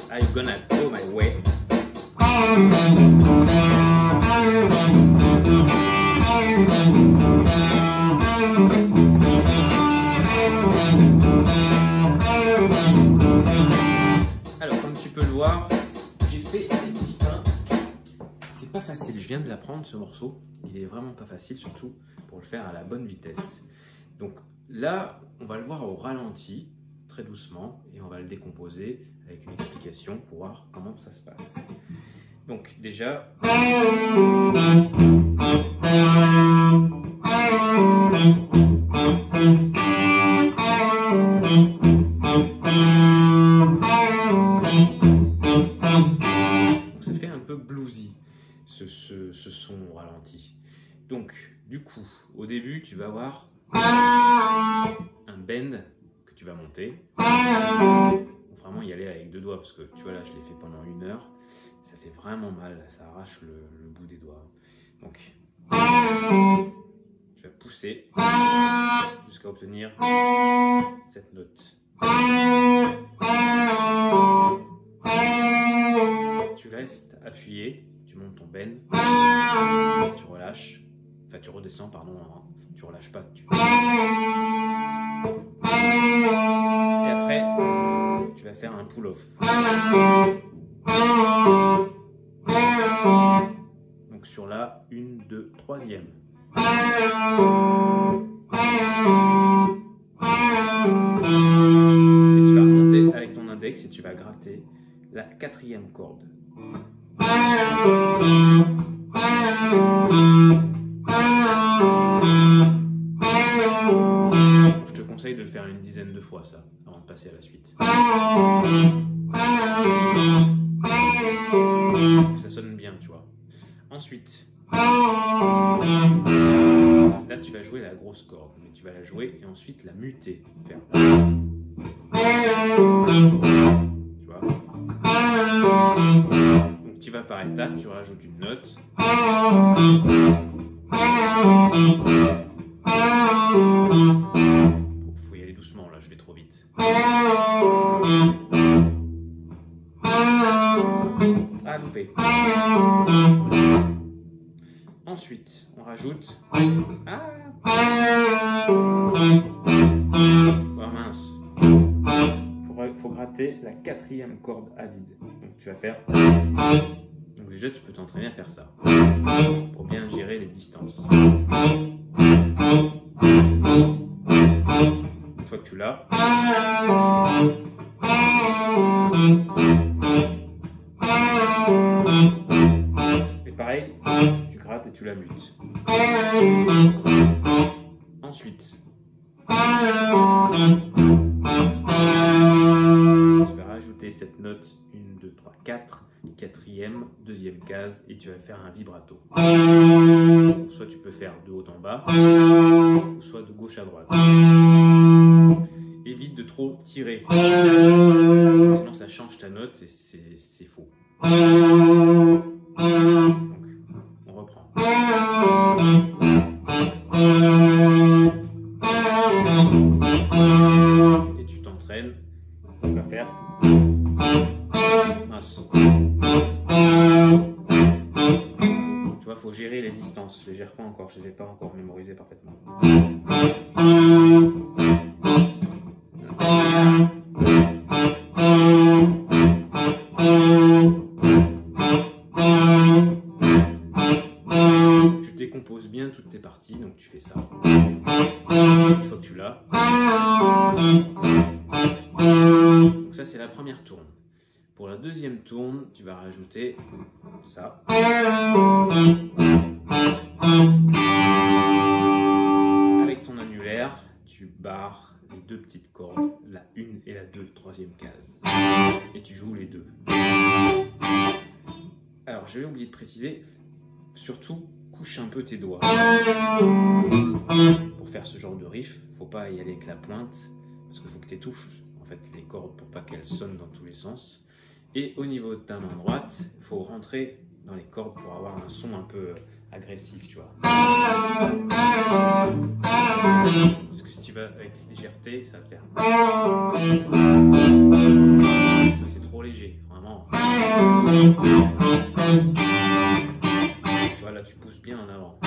I'm gonna go my way. Alors, comme tu peux le voir, j'ai fait des petits pains. C'est pas facile, je viens de l'apprendre ce morceau. Il est vraiment pas facile, surtout pour le faire à la bonne vitesse. Donc là, on va le voir au ralenti, très doucement, et on va le décomposer avec une explication pour voir comment ça se passe. Donc déjà... Donc ça fait un peu bluesy, ce son au ralenti. Donc du coup, au début, tu vas avoir un bend que tu vas monter. Faut vraiment y aller avec deux doigts parce que tu vois là, je l'ai fait pendant 1 heure. Ça fait vraiment mal, ça arrache le bout des doigts. Donc, tu vas pousser jusqu'à obtenir cette note. Tu restes appuyé, tu montes ton bend, tu relâches, enfin tu redescends, pardon, hein, tu relâches pas. Et après, tu vas faire un pull-off. Donc sur la 1, 2, 3e. Et tu vas remonter avec ton index et tu vas gratter la 4e corde. Je te conseille de le faire une dizaine de fois ça, avant de passer à la suite. Ça sonne bien, tu vois. Ensuite, là tu vas jouer la grosse corde, mais tu vas la jouer et ensuite la muter. Faire. Tu vois. Donc tu vas par étapes, tu rajoutes une note. Faut y aller doucement, là je vais trop vite. Ah, loupé. Ensuite, on rajoute... Ah, oh mince. Faut gratter la 4e corde à vide. Donc tu vas faire... Donc déjà, tu peux t'entraîner à faire ça. Pour bien gérer les distances. Une fois que tu l'as... Et pareil, tu grattes et tu la mutes. Ensuite, tu vas rajouter cette note 1, 2, 3, 4, 4e, 2e case et tu vas faire un vibrato. Donc, soit tu peux faire de haut en bas, soit de gauche à droite. Évite de trop tirer, sinon ça change ta note et c'est faux. Donc, on reprend. Et tu t'entraînes à faire... Mince. Tu vois, il faut gérer les distances. Je ne les gère pas encore, je ne les ai pas encore mémorisées parfaitement. Tu décomposes bien toutes tes parties, donc tu fais ça. Une fois que tu l'as. Donc ça c'est la première tourne. Pour la deuxième tourne, tu vas rajouter ça. Avec ton annulaire, tu barres les deux petites cordes, la 1 et la 2, 3e case. Et tu joues les deux. Alors, j'avais oublié de préciser, surtout, couche un peu tes doigts. Pour faire ce genre de riff, faut pas y aller avec la pointe, parce qu'il faut que tu étouffes en fait, les cordes pour pas qu'elles sonnent dans tous les sens. Et au niveau de ta main droite, il faut rentrer dans les cordes pour avoir un son un peu agressif, tu vois. Parce que si tu vas avec légèreté, ça va te faire... C'est trop léger. Vraiment. Tu vois, là, tu pousses bien en avant.